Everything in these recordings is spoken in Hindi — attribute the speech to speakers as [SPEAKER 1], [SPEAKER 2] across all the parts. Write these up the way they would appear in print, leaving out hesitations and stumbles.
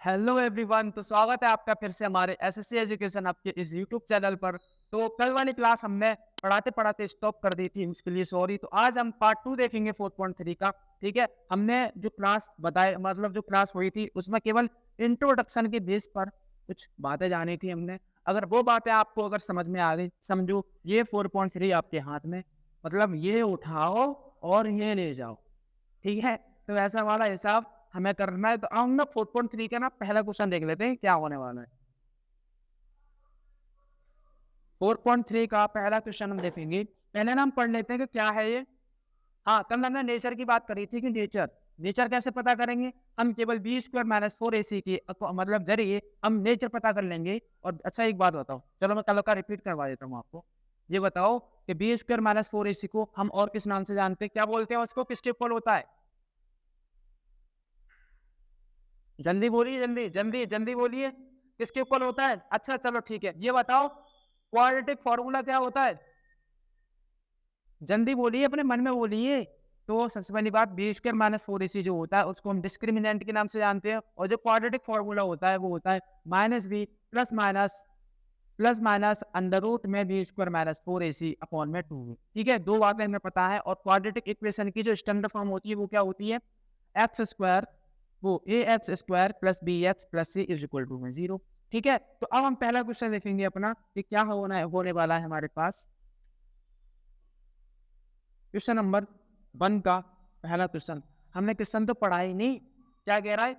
[SPEAKER 1] हेलो एवरीवन, तो स्वागत है आपका फिर से हमारे एसएससी एजुकेशन आपके इस यूट्यूब चैनल पर। तो कल वाली क्लास हमने पढ़ाते-पढ़ाते स्टॉप कर दी थी, उसके लिए सॉरी। तो आज हम पार्ट 2 देखेंगे 4.3 का। ठीक है, हमने जो क्लास बताई मतलब जो क्लास हुई थी उसमें केवल इंट्रोडक्शन के बेस पर कुछ बातें जानी थी हमने। अगर वो बातें आपको अगर समझ में आ गई, समझो ये 4.3 आपके हाथ में, मतलब ये उठाओ और ये ले जाओ। ठीक है, तो ऐसा वाला हिसाब हमें करना है। तो हम ना 4.3 का ना पहला क्वेश्चन देख लेते हैं क्या होने वाला है। 4.3 का पहला क्वेश्चन हम देखेंगे। पहले ना हम पढ़ लेते हैं कि क्या है ये। हाँ, कल हमने नेचर की बात करी थी कि नेचर नेचर कैसे पता करेंगे। हम केवल बी स्क्वायर माइनस 4ac के मतलब जरिए हम नेचर पता कर लेंगे। और अच्छा एक बात बताओ, चलो मैं कल का रिपीट करवा देता हूँ आपको। ये बताओ कि बी स्क्वायर माइनस 4ac को हम और किस नाम से जानते हैं, क्या बोलते हैं उसको, किसके इक्वल होता है। जल्दी बोलिए, जल्दी जल्दी जल्दी बोलिए, किसके इक्वल होता है। अच्छा चलो ठीक है, ये बताओ क्वाड्रेटिक फॉर्मूला क्या होता है। जल्दी बोलिए, अपने मन में बोलिए। तो सबसे पहली बात, बी स्क्वायर माइनस 4ac जो होता है उसको हम डिस्क्रिमिनेंट के नाम से जानते हैं। और जो क्वाड्रेटिक फॉर्मूला होता है वो होता है minus B plus minus under root में B square minus 4ac upon में 2b। ठीक है, दो बातें हमें पता है। और क्वाड्रेटिक इक्वेशन की जो स्टैंडर्ड फॉर्म होती है वो क्या होती है, एक्स स्क्वायर वो A X square plus B X plus C is equal to में 0। ठीक है, तो अब हम पहला क्वेश्चन देखेंगे अपना कि क्या होने वाला है हमारे पास। क्वेश्चन नंबर 1 का पहला क्वेश्चन, हमने क्वेश्चन तो पढ़ा ही नहीं। क्या कह रहा है,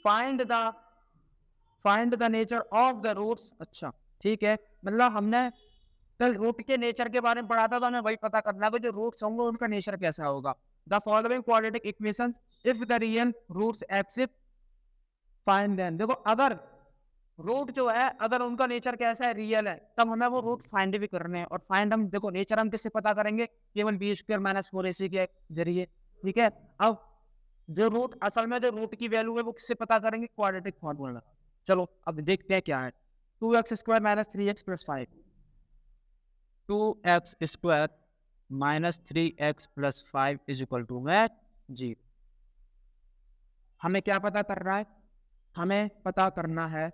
[SPEAKER 1] find the find the nature of the roots. अच्छा ठीक है, मतलब हमने कल रूट के नेचर के बारे में पढ़ा था, तो हमें वही पता करना है कि जो रूट्स होंगे उनका नेचर कैसा होगा। The following quadratic equation if the real roots exist find then. देखो अगर रूट जो है अगर उनका नेचर कैसा है, रियल है, तब हमें वो रूट फाइंड भी करने हैं। और फाइंड हम देखो नेचर हम किससे पता करेंगे, केवल बी स्क्वायर माइनस 4ac के जरिए। ठीक है, अब जो रूट असल में जो रूट की वैल्यू है वो किससे पता करेंगे, क्वाड्रेटिक फॉर्मूला। चलो अब देखते हैं क्या है। 2x² minus 3x plus 5, 2x² minus 3x plus 5 is equal to में 0। हमें क्या पता करना है, हमें पता करना है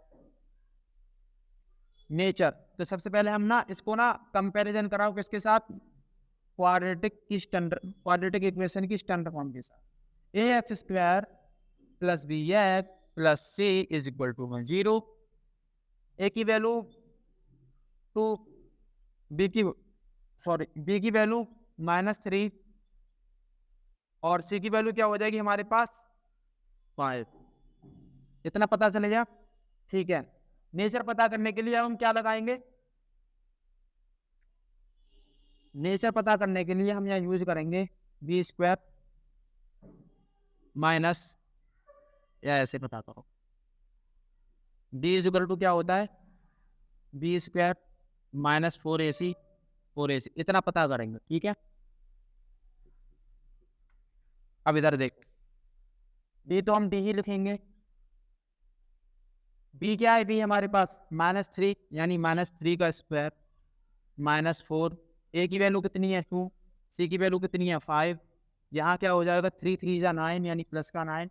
[SPEAKER 1] नेचर। तो सबसे पहले हम ना इसको ना कंपैरिजन कराओ किसके साथ, क्वाड्रेटिक इक्वेशन की स्टैंडर्ड फॉर्म के साथ। A X square plus B X plus C is equal to 0। A की वैल्यू टू, बी की सॉरी बी की वैल्यू -3 और सी की वैल्यू क्या हो जाएगी हमारे पास 5। इतना पता चलेगा। ठीक है, नेचर पता करने के लिए हम क्या लगाएंगे, नेचर पता करने के लिए हम यहाँ यूज करेंगे बी स्क्वायर माइनस, या ऐसे पता करो, डी इज इक्वल टू क्या होता है बी स्क्वायर माइनस 4ac इतना पता करेंगे। ठीक है, अब इधर देखो, डी तो हम डी ही लिखेंगे। बी क्या है, बी हमारे पास -3 यानी -3 का स्क्वायर -4। ए की वैल्यू कितनी है 2, सी की वैल्यू कितनी है 5। यहाँ क्या हो जाएगा 3 3 जा 9 यानी प्लस का 9,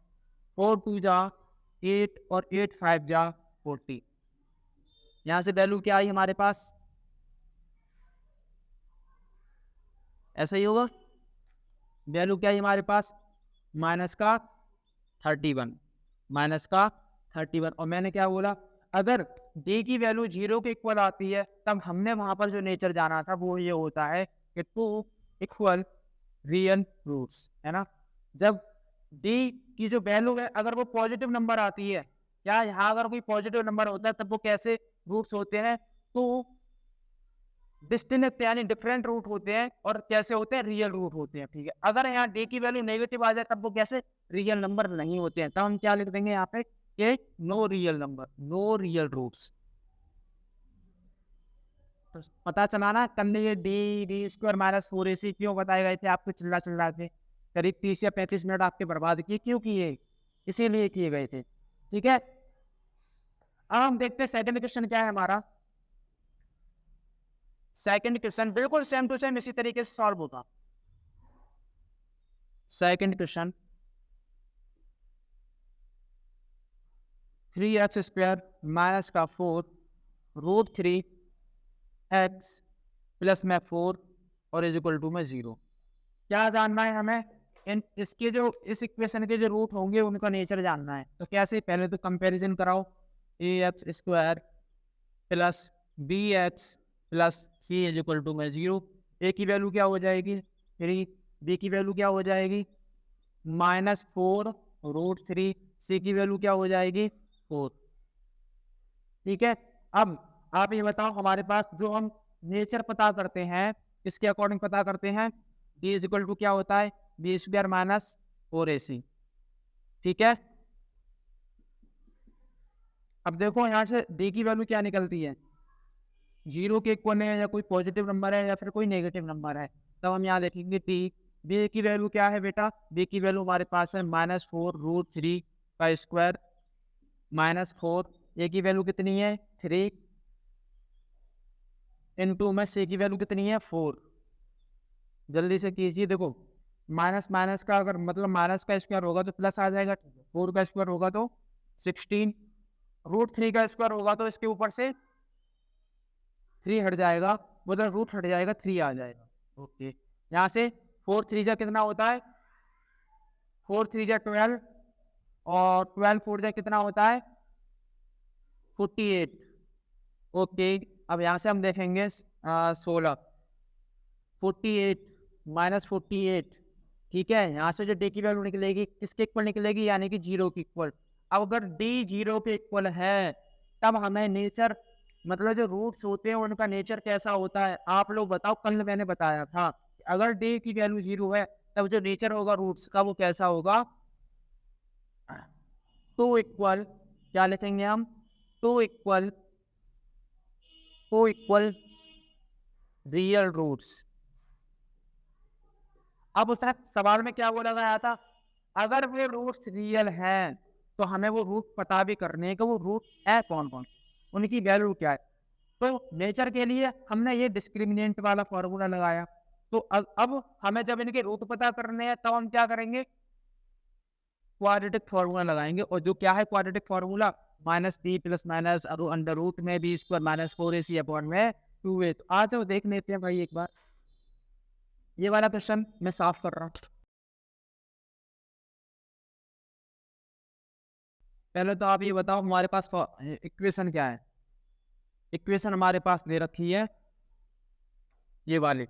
[SPEAKER 1] 4 2 जा 8 और 8 5 जा 40। यहाँ से वैल्यू क्या आई हमारे पास, ऐसा ही होगा। वैल्यू क्या है हमारे पास, माइनस का 31, माइनस का 31। और मैंने क्या बोला, अगर डी की वैल्यू 0 के इक्वल आती है तब हमने वहां पर जो नेचर जाना था वो ये होता है कि 2 इक्वल रियल रूट्स, है ना। जब डी की जो वैल्यू है अगर वो पॉजिटिव नंबर आती है, या यहाँ अगर कोई पॉजिटिव नंबर होता है तब वो कैसे रूट्स होते हैं, तो डिस्टिंक्ट यानी डिफरेंट रूट होते हैं। और कैसे होते हैं, रियल रूट होते हैं। ठीक है, अगर यहाँ डी की वैल्यू नेगेटिव आ जाए तब वो कैसे रियल नंबर नहीं होते हैं। तब हम क्या लिख देंगे यहाँ पे कि no real number, no real roots. तो पता चला ना कल ये D D square minus 4ac क्यों बताए गए थे आपको, चिल्ला के करीब 30 या 35 मिनट आपके बर्बाद किए, क्यों किए, इसीलिए किए गए थे। ठीक है, अब हम देखते हैं सेकंड क्वेश्चन क्या है हमारा। सेकंड क्वेश्चन बिल्कुल सेम टू सेम इसी तरीके से सॉल्व होगा। सेकंड क्वेश्चन, 3x² माइनस का 4√3x प्लस में 4 और इज इक्वल टू में 0। क्या जानना है हमें? इसके जो इस इक्वेशन के जो रूट होंगे उनका नेचर जानना है। तो कैसे? पहले तो कंपैरिजन कराओ। ax² plus bx plus c is equal to में 0। a की वैल्यू क्या हो जाएगी? 3। b की वैल्यू क्या हो जाएगी? -4√3। c की वैल्यू क्या हो जाएगी? 4। ठीक है। अब आप ये बताओ, हमारे पास जो हम नेचर पता करते हैं इसके अकॉर्डिंग पता करते हैं। d इज इक्वल टू क्या होता है? b² minus 4ac। ठीक है। अब देखो यहाँ से d की वैल्यू क्या निकलती है? 0 के इक्वल है, या कोई पॉजिटिव नंबर है या फिर कोई नेगेटिव नंबर है। तब हम यहाँ देखेंगे d। b की वैल्यू क्या है बेटा? b की वैल्यू हमारे पास है -4√3 का स्क्वायर -4। a की वैल्यू कितनी है? 3 इंटू में c की वैल्यू कितनी है? 4। जल्दी से कीजिए। देखो माइनस माइनस का अगर मतलब माइनस का स्क्वायर होगा तो प्लस आ जाएगा, 4 का स्क्वायर होगा तो 16, √3 का स्क्वायर होगा तो इसके ऊपर से 3 हट जाएगा, मतलब रूट हट जाएगा, 3 आ जाएगा। ओके, यहाँ से 4 3 जा कितना होता है? 4 3 जा 12 और 12 4 जा कितना होता है? 48। ओके, अब यहाँ से हम देखेंगे 16 48 -48। ठीक है, यहाँ से जो d की वैल्यू निकलेगी किसके इक्वल निकलेगी? यानी कि 0 के इक्वल। अब अगर d 0 के इक्वल है तब हमें नेचर मतलब जो रूट्स होते हैं उनका नेचर कैसा होता है? आप लोग बताओ। कल मैंने बताया था अगर d की वैल्यू 0 है तब जो नेचर होगा रूट्स का वो कैसा होगा? टू इक्वल क्या लिखेंगे हम? Two equal real roots. अब उसने सवाल में क्या बोला गया था? अगर वो रूट्स रियल हैं तो हमें वो रूट पता भी करने हैं कि वो रूट है कौन कौन, उनकी वैल्यू क्या है। तो नेचर के लिए हमने ये डिस्क्रिमिनेंट वाला फॉर्मूला लगाया। तो अब हमें जब इनके रूट पता करने हैं तब हम क्या करेंगे? क्वाड्रेटिक फॉर्मूला लगाएंगे। और जो क्या है quadratic formula? -b plus minus under root में b² माइनस 4ac अपॉन में 2a। तो आ जाओ देख लेते हैं भाई एक बार। ये वाला क्वेश्चन मैं साफ कर रहा हूँ। पहले तो आप ये बताओ हमारे पास इक्वेशन क्या है? इक्वेशन हमारे पास दे रखी है ये वाली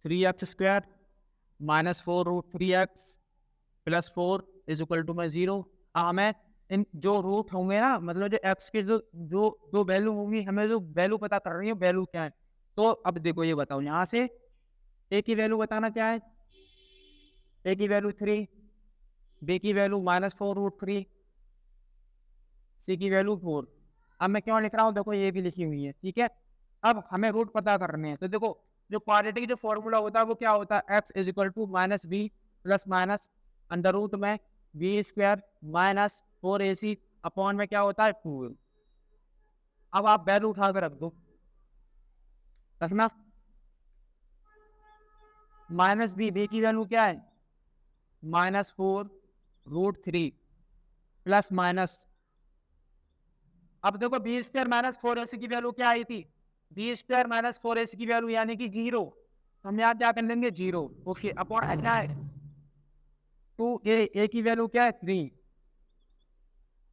[SPEAKER 1] 3x² minus 4√3x plus 4 is equal to में 0। हमें इन जो रूट होंगे ना, मतलब जो x के जो जो जो वैल्यू होंगी, हमें जो वैल्यू पता कर रही है वैल्यू क्या है। तो अब देखो ये बताओ, यहाँ से a की वैल्यू बताना क्या है? a की वैल्यू 3, b की वैल्यू -4√3, c की वैल्यू 4। अब मैं क्यों लिख रहा हूँ? देखो ये भी लिखी हुई है। ठीक है, अब हमें रूट पता करने हैं। तो देखो जो क्वाड्रेटिक जो फॉर्मूला होता है वो क्या होता है? x is equal to -b plus minus under root में b² माइनस 4ac अपॉन में क्या होता है? 2। अब आप वैल्यू उठा कर रख दो, रखना। -b की वैल्यू क्या है? -4√3 प्लस माइनस। अब देखो b² माइनस 4ac की वैल्यू क्या आई थी? b² माइनस 4ac की वैल्यू यानी कि 0। हम यहाँ क्या कर लेंगे? 0। ओके, अपॉन क्या है? 2a। a की वैल्यू क्या है? 3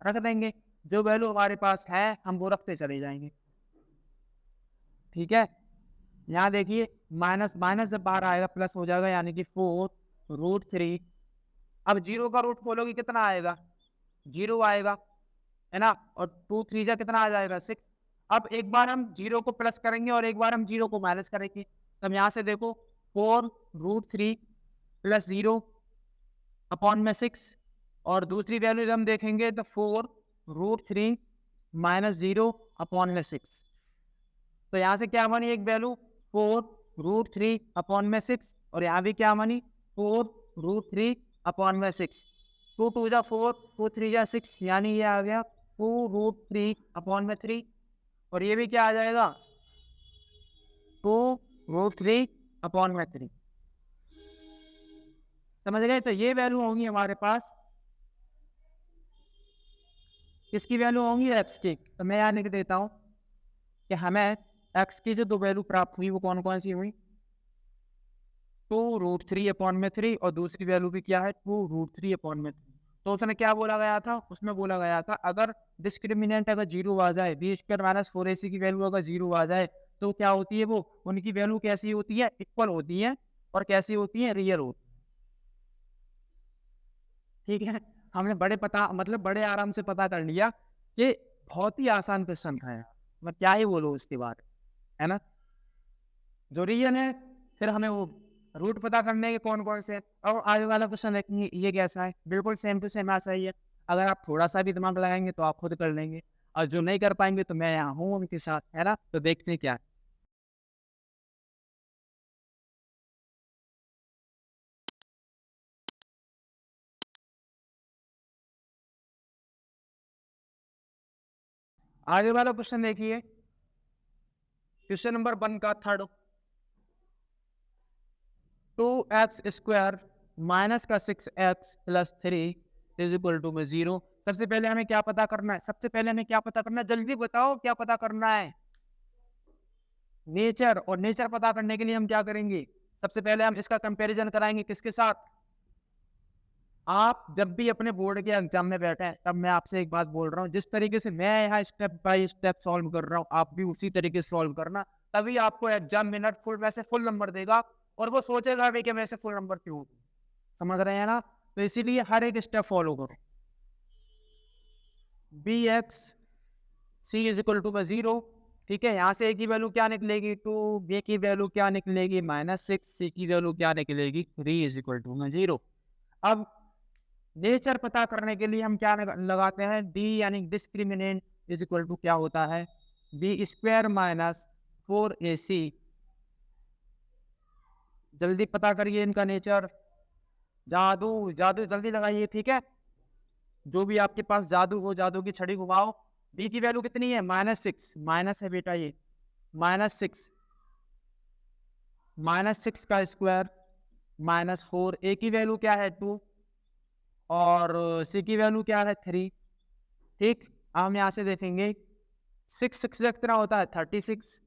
[SPEAKER 1] रख देंगे। जो वैल्यू हमारे पास है हम वो रखते चले जाएंगे। ठीक है, यहाँ देखिए माइनस माइनस जब बाहर आएगा प्लस हो जाएगा, यानी कि 4√3। अब 0 का रूट खोलोगे कितना आएगा? 0 आएगा, है ना। और 2 3 जा कितना आ जाएगा? 6। अब एक बार हम 0 को प्लस करेंगे और एक बार हम 0 को माइनस करेंगे। तब यहाँ से देखो 4√3 प्लस 0 अपॉन में 6, और दूसरी वैल्यू हम देखेंगे तो 4√3 माइनस 0 अपॉन में 6। तो यहाँ से क्या बनी? एक वैल्यू 4√3 अपॉन में 6, और यहाँ भी क्या बनी? 4√3 अपॉन में 6। 2 2 जा 4, 2 3 जा 6, यानी ये आ गया 2√3 अपॉन में 3। और ये भी क्या आ जाएगा? 2√3 अपॉन में 3। समझ गए? तो ये वैल्यू होंगी हमारे पास किसकी वैल्यू होंगी? एक्स की। तो मैं यहाँ लिख देता हूँ कि हमें एक्स की जो दो वैल्यू प्राप्त हुई वो कौन कौन सी हुई? 2√3/3 और दूसरी वैल्यू भी क्या है? 2√3/3। तो उसने क्या बोला गया था? उसमें बोला गया था अगर डिस्क्रिमिनेंट अगर जीरो आ जाए, बी स्क्वायर माइनस 4ac की वैल्यू अगर जीरो आ जाए तो क्या होती है? वो उनकी वैल्यू कैसी होती है? इक्वल होती है। और कैसी होती है? रियल होती है। ठीक है, हमने बड़े आराम से पता कर लिया कि बहुत ही आसान क्वेश्चन था यार। मैं क्या ही बोलूँ इसके बाद, है ना? जो रियल है फिर हमें वो रूट पता करने के कौन कौन से हैं। और आगे वाला क्वेश्चन देखेंगे ये कैसा है, बिल्कुल सेम टू सेम ऐसा ही है। अगर आप थोड़ा सा भी दिमाग लगाएंगे तो आप खुद कर लेंगे, और जो नहीं कर पाएंगे तो मैं यहाँ हूँ उनके साथ, है ना? तो देखते हैं क्या है। आगे वाला क्वेश्चन देखिए, क्वेश्चन नंबर 1 का थर्ड। 2x² माइनस का 6x plus 3 is equal to में 0। सबसे पहले हमें क्या पता करना है? सबसे पहले हमें क्या पता करना है? जल्दी बताओ क्या पता करना है? नेचर। और नेचर पता करने के लिए हम क्या करेंगे? सबसे पहले हम इसका कंपैरिजन कराएंगे किसके साथ? आप जब भी अपने बोर्ड के एग्जाम में बैठे हैं तब मैं आपसे एक बात बोल रहा हूँ, जिस तरीके से मैं यहाँ स्टेप बाय स्टेप सॉल्व कर रहा हूँ आप भी उसी तरीके से सॉल्व करना, तभी आपको एग्जाम मिनट फुल में से फुल नंबर देगा। और वो सोचेगा भी कि मैं से फुल नंबर क्यों? समझ रहे हैं ना? तो इसीलिए हर एक स्टेप फॉलो करो। B x c is equal to में 0। ठीक है, यहाँ से ए की वैल्यू क्या निकलेगी? 2। बी की वैल्यू क्या निकलेगी? -6। सी की वैल्यू क्या निकलेगी? 3 इज इक्वल टू में 0। अब नेचर पता करने के लिए हम क्या लगाते हैं? डी यानी डिस्क्रिमिनेंट इज इक्वल टू क्या होता है? b² minus 4ac। जल्दी पता करिए इनका नेचर। जादू जादू जल्दी लगाइए, ठीक है? जो भी आपके पास जादू हो, जादू की छड़ी घुमाओ। बी की वैल्यू कितनी है? -6। माइनस है बेटा ये, -6। -6 का स्क्वायर -4। ए की वैल्यू क्या है? 2। और सी की वैल्यू क्या है? 3। ठीक, अब हम यहाँ से देखेंगे 6 जा कितना होता है? 36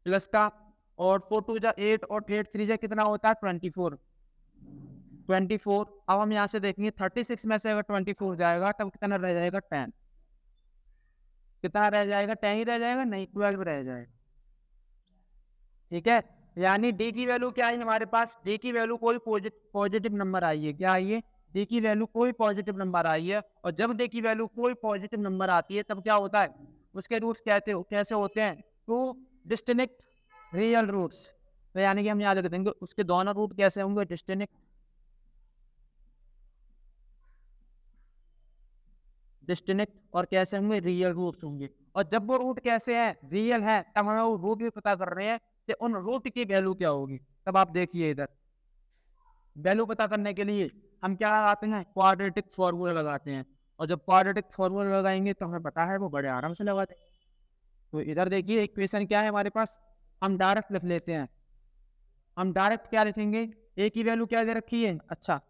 [SPEAKER 1] प्लस का, और 4 2 जा 8 और 8 3 जा कितना होता है? 24। 24। अब हम यहाँ से देखेंगे 36 में से अगर 24 जाएगा तब कितना रह जाएगा? 10। कितना रह जाएगा? 10 ही रह जाएगा? नहीं, 12 रह जाएगा। ठीक है, यानी डी की वैल्यू क्या है हमारे पास? डी की वैल्यू कोई पॉजिटिव नंबर आई है। क्या आई है? डी की वैल्यू कोई पॉजिटिव नंबर आई है। और जब डी की वैल्यू कोई पॉजिटिव नंबर आती है तब क्या होता है? उसके रूट्स कैसे होते हैं? Two distinct real roots. तो यानी कि हम यहाँ लिख देंगे उसके दोनों रूट कैसे होंगे? डिस्टिंक्ट और कैसे होंगे? रियल रूट्स होंगे। और जब वो रूट कैसे है? रियल है, तब हमें वो रूट भी पता कर रहे हैं कि उन रूट की वैल्यू क्या होगी। तब आप देखिए इधर वैल्यू पता करने के लिए हम क्या लगाते हैं? क्वाड्रेटिक फॉर्मूला लगाते हैं। और जब क्वाड्रेटिक फॉर्मूला लगाएंगे तो हमें पता है वो बड़े आराम से लगा देंगे। तो इधर देखिए इक्वेशन क्या है हमारे पास? हम डायरेक्ट लिख लेते हैं। हम डायरेक्ट क्या लिखेंगे? ए की वैल्यू क्या दे रखी है? अच्छा,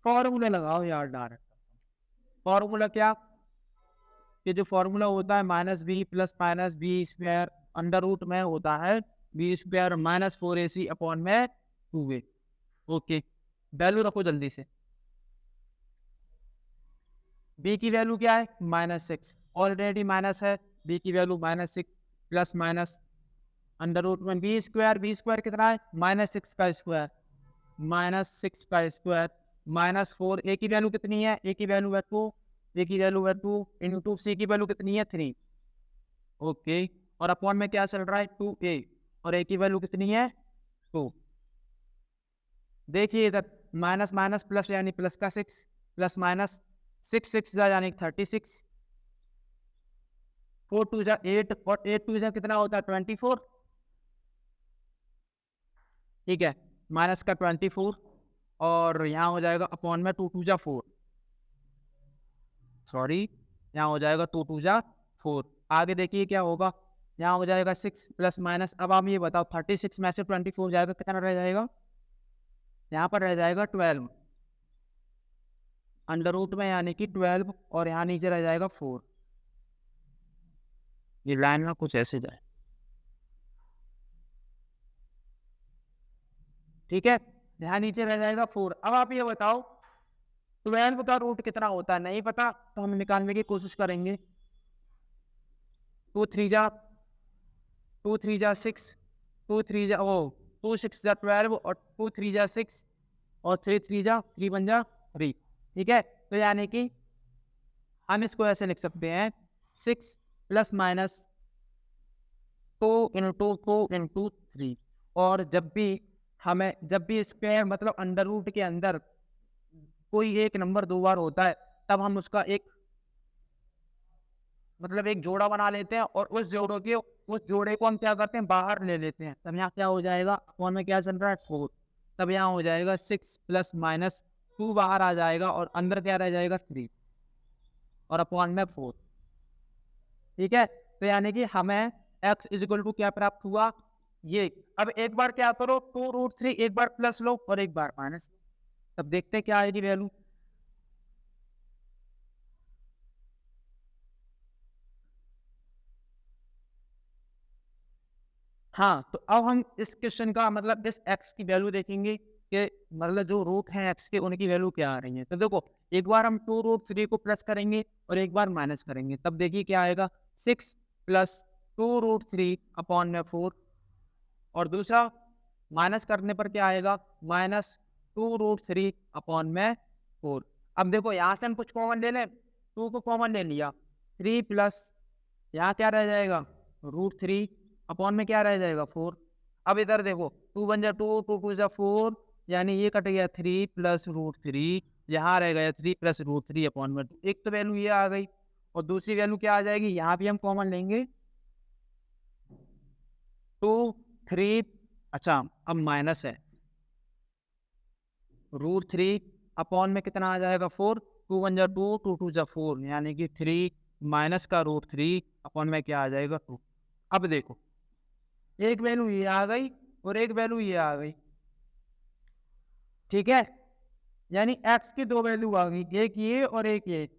[SPEAKER 1] फॉर्मूला लगाओ यार डायरेक्ट। फॉर्मूला क्या? ये जो फॉर्मूला होता है -b plus -b² under root में होता है b² -4ac अपॉन में 2a। ओके, वैल्यू रखो जल्दी से। b की वैल्यू क्या है? -6। ऑलरेडी माइनस है, b की value -6 plus minus under root में b² कितना है? -6 का स्क्वायर -6 का स्क्वायर -4। ए की वैल्यू कितनी है? ए की वैल्यू है 2। ए की वैल्यू है 2 इंटू सी की वैल्यू कितनी है? 3। ओके, और अपॉन में क्या चल रहा है? 2a। और ए की वैल्यू कितनी है? 2। देखिए इधर माइनस माइनस प्लस यानी प्लस का 6 प्लस माइनस 6 6 जा यानी 36। 4 2 जा 8 और 8 2 जा कितना होता है? 24। ठीक है, माइनस का 24 और यहाँ हो जाएगा अपॉन में 2 2 जा 4। सॉरी, यहाँ हो जाएगा 2 2 जा 4। आगे देखिए क्या होगा? यहाँ हो जाएगा 6 प्लस माइनस। अब आप ये बताओ 36 में से 24 जाएगा कितना रह जाएगा? यहाँ पर रह जाएगा 12। अंडर रूट में यानी कि 12 और यहाँ नीचे रह जाएगा 4। ये लाइन में कुछ ऐसे जाए, ठीक है। यहाँ नीचे रह जाएगा 4। अब आप ये बताओ 12 का रूट कितना होता है, नहीं पता तो हम निकालने की कोशिश करेंगे। 2 3 जा 6, 2 3 जा 2 6 जा 12 और 2 3 जा 6 और 3 3 जा 3 1 जा 3, ठीक है। तो यानी कि हम इसको ऐसे लिख सकते हैं 6 प्लस माइनस 2 इंटू 2 इंटू 3। और जब भी स्क्वायर मतलब अंडर रूट के अंदर कोई एक नंबर 2 बार होता है तब हम उसका एक जोड़ा बना लेते हैं और उस जोड़े को हम क्या करते हैं, बाहर ले लेते हैं। तब यहाँ क्या हो जाएगा, अपॉन में क्या चल रहा है 4, तब यहाँ हो जाएगा 6 प्लस माइनस 2 बाहर आ जाएगा और अंदर क्या रह जाएगा 3 और अपॉन में 4, ठीक है। तो यानी कि हमें x इजिकल टू क्या प्राप्त हुआ, ये। अब एक बार क्या करो 2√3 एक बार प्लस लो और एक बार माइनस, तब देखते हैं क्या आएगी वैल्यू। हाँ, तो अब हम इस क्वेश्चन का मतलब इस x की वैल्यू देखेंगे कि मतलब जो रूट है x के उनकी वैल्यू क्या आ रही है। तो देखो एक बार हम 2√3 को प्लस करेंगे और एक बार माइनस करेंगे, तब देखिए क्या आएगा 6 प्लस 2√3 अपॉन में 4 और दूसरा माइनस करने पर क्या आएगा माइनस 2√3 अपॉन में 4। अब देखो यहाँ से हम कुछ कॉमन ले लें, 2 को कॉमन ले लिया, 3 प्लस यहाँ क्या रह जाएगा √3 अपॉन में क्या रह जाएगा 4। अब इधर देखो 2 1 जा 2 2 2 जा 4 यानी ये कट गया 3 प्लस √3, यहाँ रह गया 3 प्लस √3 अपॉन में 2। एक तो वैल्यू ये आ गई और दूसरी वैल्यू क्या आ जाएगी, यहाँ भी हम कॉमन लेंगे 2 3, अच्छा अब माइनस है √3 अपॉन में कितना आ जाएगा 4, 2 1 जा 2 2 2 जा 4 यानी कि 3 माइनस का √3 अपॉन में क्या आ जाएगा 2। अब देखो एक वैल्यू ये आ गई और एक वैल्यू ये आ गई, ठीक है। यानी x की दो वैल्यू आ गई, एक ये और एक ये।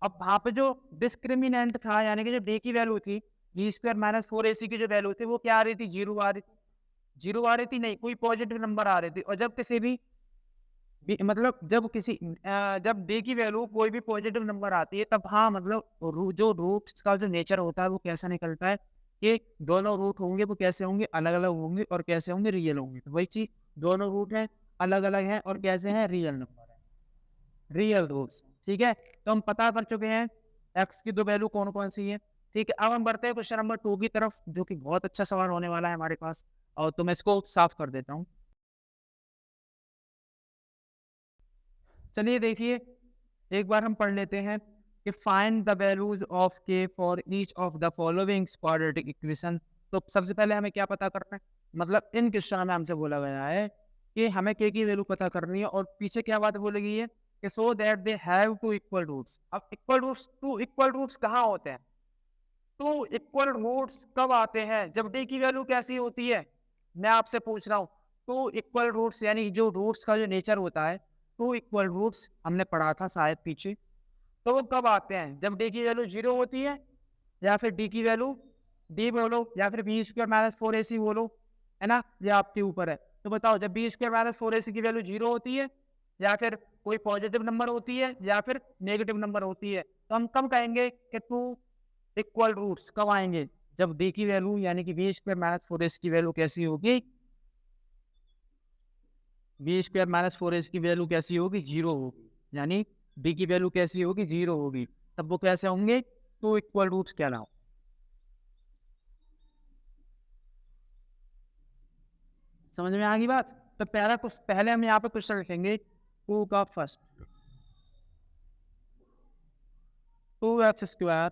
[SPEAKER 1] अब वहां पे जो डिस्क्रिमिनेंट था यानी कि जो d की वैल्यू थी b² माइनस 4ac की जो वैल्यू थी वो क्या आ रही थी, जीरो आ रही थी। जीरो आ रही थी नहीं, कोई पॉजिटिव नंबर आ रही थी। और जब किसी भी मतलब जब d की वैल्यू कोई भी पॉजिटिव नंबर आती है तब हाँ मतलब जो रूट्स का जो नेचर होता है वो कैसा निकलता है कि दोनों रूट होंगे वो कैसे होंगे, अलग अलग होंगे और कैसे होंगे, रियल होंगे। तो वही चीज दोनों रूट हैं अलग अलग हैं और कैसे हैं, रियल नंबर है, रियल रूट्स, ठीक है। तो हम पता कर चुके हैं एक्स की दो वैल्यू कौन कौन सी है, ठीक है। अब हम बढ़ते हैं क्वेश्चन नंबर 2 की तरफ जो कि बहुत अच्छा सवाल होने वाला है हमारे पास। और तो मैं इसको साफ कर देता हूँ। चलिए देखिए एक बार हम पढ़ लेते हैं कि फाइंड द वैल्यूज ऑफ के for each of the following quadratic equation. तो सबसे पहले हमें क्या पता करना है, मतलब इन क्वेश्चन में हमसे बोला गया है कि हमें के की वैल्यू पता करनी है और पीछे क्या बात बोली गई है कि so that they have two equal roots. अब टू इक्वल रूट्स कहाँ होते हैं, टू इक्वल रूट्स कब आते हैं, जब डी की वैल्यू कैसी होती है। मैं आपसे पूछ रहा हूँ टू इक्वल रूट्स यानी जो रूट्स का जो नेचर होता है, टू इक्वल रूट्स हमने पढ़ा था शायद पीछे, तो वो कब आते हैं, जब डी की वैल्यू 0 होती है या फिर डी की वैल्यू डी बोलो या फिर b² माइनस 4ac बोलो, है ना, ये आपके ऊपर है। तो बताओ जब b² माइनस 4ac की वैल्यू 0 होती है या फिर कोई पॉजिटिव नंबर होती है या फिर नेगेटिव नंबर होती है, तो हम कब कहेंगे कि टू इक्वल रूट्स कब आएंगे, जब डी की वैल्यू यानी कि b² माइनस 4ac की वैल्यू कैसी होगी, b² माइनस 4ac की वैल्यू कैसी होगी, 0 होगी। यानी डी की वैल्यू कैसी होगी, 0 होगी। तब वो कैसे होंगे, टू इक्वल रूट्स कहलाओ। समझ में आ गई बात। तो पहले हम यहाँ पे क्वेश्चन लिखेंगे टू का first, 2x²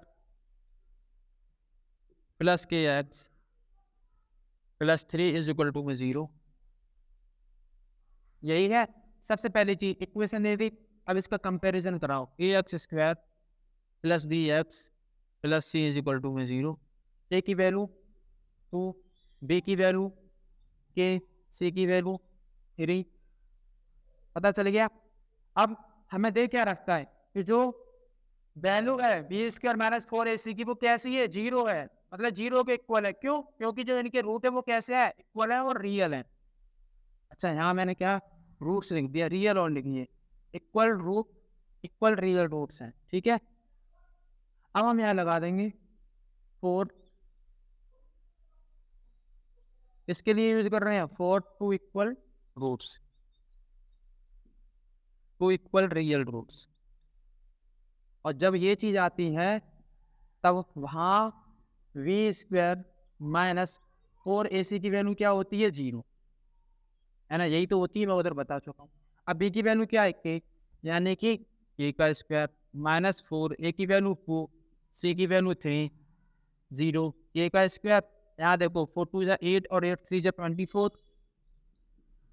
[SPEAKER 1] plus kx plus 3 is equal to में 0। यही है सबसे पहली चीज, इक्वेशन दे दी। अब इसका कंपैरिजन कराओ, ax² plus bx plus c is equal to में 0। a की वैल्यू 2, b की वैल्यू k, c की वैल्यू 3, पता चल गया। अब हमें दे क्या रखता है कि जो वैल्यू है बी स्क्वायर माइनस 4ac की वो कैसी है, जीरो है, मतलब जीरो के इक्वल है। क्यों? क्योंकि जो इनके रूट है वो कैसे है, इक्वल है और रियल है। अच्छा, यहाँ मैंने क्या रूट्स लिख दिया, रियल और लिखिए equal root, equal real roots हैं, ठीक है। अब हम यहाँ लगा देंगे 4, इसके लिए यूज कर रहे हैं 4 two equal roots, two equal real roots. और जब ये चीज आती है तब वहां वी स्क्वायर माइनस 4ac की वैल्यू क्या होती है, जीरो, है ना, यही तो होती है, मैं उधर बता चुका हूँ। अब बी की वैल्यू क्या है, के, यानी कि के का स्क्वायर माइनस 4, ए की वैल्यू 4, सी की वैल्यू 3, 0, के का स्क्वायर, यहाँ देखो 4 2 जा 8 और 8 3 जा 24,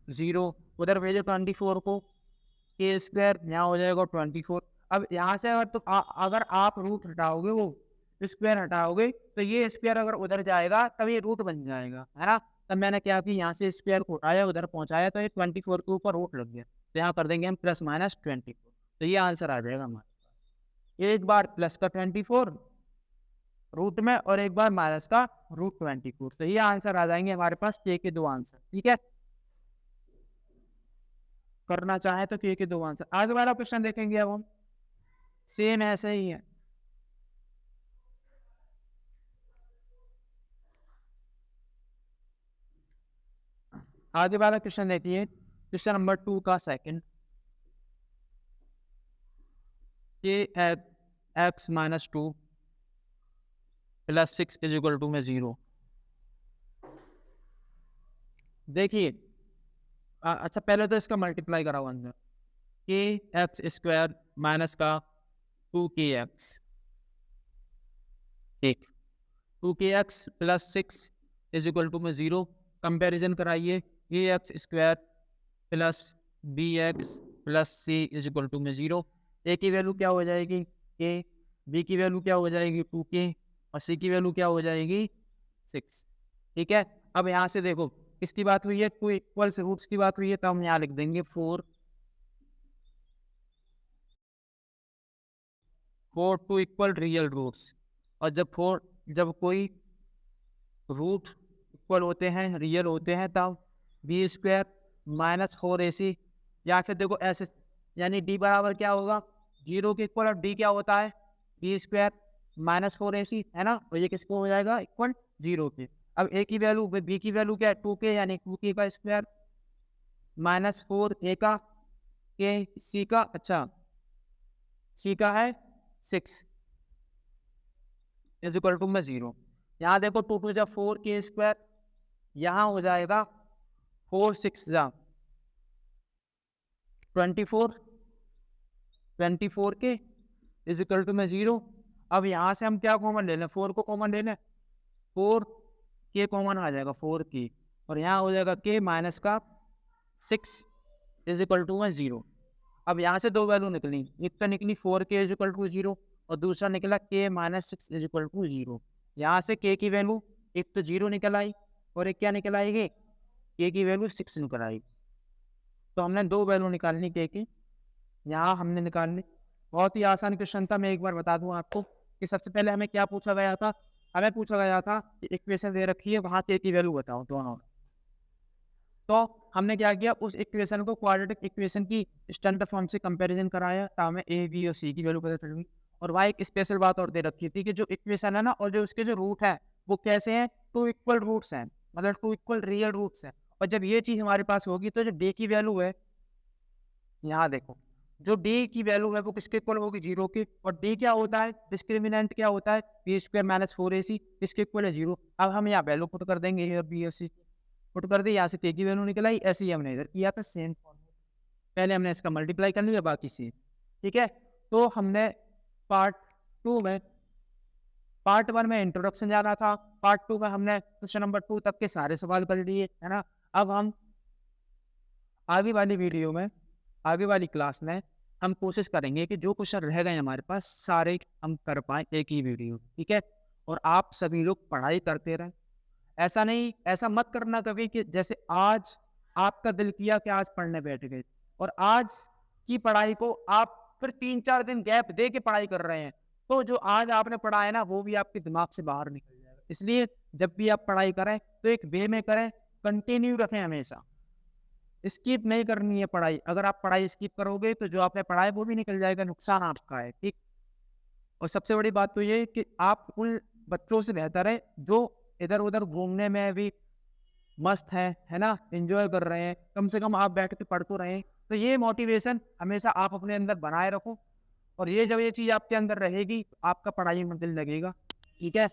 [SPEAKER 1] 0, उधर भेजो 24 को, के स्क्वायर यहाँ हो जाएगा 24। अब यहाँ से अगर अगर आप रूट हटाओगे, वो स्क्वायर हटाओगे, तो ये स्क्वायर अगर उधर जाएगा तब ये रूट बन जाएगा, है ना। तब मैंने क्या कि यहाँ से स्क्वायर को उठाया, उधर पहुंचाया, तो ये 24 के ऊपर रूट लग गया, तो यहाँ कर देंगे हम प्लस माइनस 24, तो ये आंसर आ जाएगा हमारे। एक बार प्लस का 24 रूट में और एक बार माइनस का रूट 24, तो ये आंसर आ जाएंगे हमारे पास के दो आंसर, ठीक है। करना चाहे तो के दो आंसर। आगे वाला क्वेश्चन देखेंगे अब हम, सेम ऐसे ही है। आगे वाला क्वेश्चन देखिए, क्वेश्चन नंबर 2 का second, k x minus 2 plus 6 is equal to में 0। देखिए अच्छा, पहले तो इसका मल्टीप्लाई कराओ अंदर, के एक्स स्क्वायर माइनस का 2kx, ठीक, 2kx plus 6 is equal to में 0। कंपेरिजन कराइए, A X square plus B X plus C is equal to में 0। ए की वैल्यू क्या हो जाएगी, के, बी की वैल्यू क्या हो जाएगी 2k, और सी की वैल्यू क्या हो जाएगी 6, ठीक है। अब यहाँ से देखो किसकी बात हुई है, टू इक्वल्स रूट्स की बात हुई है, तो हम यहाँ लिख देंगे 4 टू इक्वल रियल रूट्स। और जब कोई रूट इक्वल होते हैं, रियल होते हैं, तब बी स्क्वायर माइनस 4ac, या फिर देखो ऐसे, यानी डी बराबर क्या होगा, 0 के इक्वल, और डी क्या होता है, बी स्क्वायर माइनस 4ac, है ना, तो ये किसको हो जाएगा, इक्वल 0 के। अब ए की वैल्यू, बी की वैल्यू क्या है 2k, यानी 2k का स्क्वायर माइनस 4a का, के सी का, अच्छा सी का है 6 इज इक्वल टू में 0। यहाँ देखो 2 2 जा 4k स्क्वायर, यहाँ हो जाएगा 4 6 जा 24, 24 के इज इक्वल टू में 0। अब यहाँ से हम क्या कॉमन ले लें, 4 को कॉमन ले लें, 4 के कॉमन आ जाएगा 4 की, और यहाँ हो जाएगा के माइनस का 6 इज इक्वल टू में 0। अब यहाँ से दो वैल्यू निकली, एक तो निकली 4k इज इक्वल टू 0, और दूसरा निकला k minus 6 is equal to 0। यहाँ से k की वैल्यू एक तो 0 निकल आई, और एक क्या निकल आएगी, k की वैल्यू 6 निकल आएगी। तो हमने दो वैल्यू निकालनी k की, यहाँ हमने निकालनी। बहुत ही आसान क्वेश्चन था, मैं एक बार बता दूं आपको कि सबसे पहले हमें क्या पूछा गया था, हमें पूछा गया था कि इक्वेशन दे रखी है, वहाँ k की वैल्यू बताओ दोनों। तो हमने क्या किया, उस इक्वेशन को क्वाड्रेटिक इक्वेशन की स्टैंडर्ड फॉर्म से कंपैरिजन कराया, तो हमें ए बी और सी की वैल्यू पता चल गई। और वहाँ एक स्पेशल बात और दे रखी थी कि जो इक्वेशन है ना, और जो उसके जो रूट है वो कैसे हैं, टू इक्वल रूट्स हैं, मतलब टू इक्वल रियल रूट्स हैं। और जब ये चीज हमारे पास होगी तो जो डी की वैल्यू है, यहाँ देखो जो डी की वैल्यू है वो किसके इक्वल होगी, 0 के। और डी क्या होता है, डिस्क्रिमिनेंट क्या होता है, बी स्क्वायर माइनस 4ac, इसके इक्वल है 0। अब हम यहाँ वैल्यू पुट कर देंगे, ए और बी और सी पुट कर दी, यहाँ से के की वैल्यू निकल आई, ऐसे ही हमने इधर किया था सेम। पहले हमने इसका मल्टीप्लाई कर लिया, बाकी से, ठीक है। तो हमने पार्ट 1 में इंट्रोडक्शन जाना था, पार्ट 2 में हमने क्वेश्चन नंबर 2 तक के सारे सवाल कर लिए, है ना। अब हम आगे वाली वीडियो में, आगे वाली क्लास में हम कोशिश करेंगे कि जो क्वेश्चन रह गए हमारे पास सारे हम कर पाए एक ही वीडियो, ठीक है। और आप सभी लोग पढ़ाई करते रहें, ऐसा नहीं, ऐसा मत करना कभी कि जैसे आज आपका दिल किया कि आज पढ़ने बैठ गए, और आज की पढ़ाई को आप फिर 3-4 दिन गैप दे के पढ़ाई कर रहे हैं, तो जो आज आपने पढ़ा है ना, वो भी आपके दिमाग से बाहर निकल जाएगा। इसलिए जब भी आप पढ़ाई करें, तो एक वे में करें, कंटिन्यू रखें हमेशा। स्किप नहीं करनी है पढ़ाई। अगर आप पढ़ाई स्किप करोगे, तो जो आपने पढ़ा है, वो भी निकल जाएगा, नुकसान आपका है, ठीक? और सबसे बड़ी बात तो ये है कि आप उन बच्चों से बेहतर है, जो इधर-उधर घूमने में भी मस्त है ना? एन्जॉय कर रहे हैं। कम से कम आप बैठ के पढ़ तो रहे हैं। तो ये मोटिवेशन हमेशा आप अपने अंदर बनाए रखो, और ये जब ये चीज़ आपके अंदर रहेगी, तो आपका पढ़ाई में दिल लगेगा, ठीक है?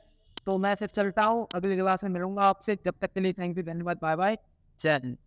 [SPEAKER 1] तो मैं फिर चलता हूँ, अगली क्लास में मिलूँगा आपसे। जब तक के लिए थैंक यू, धन्यवाद, बाय-बाय, जय हिंद।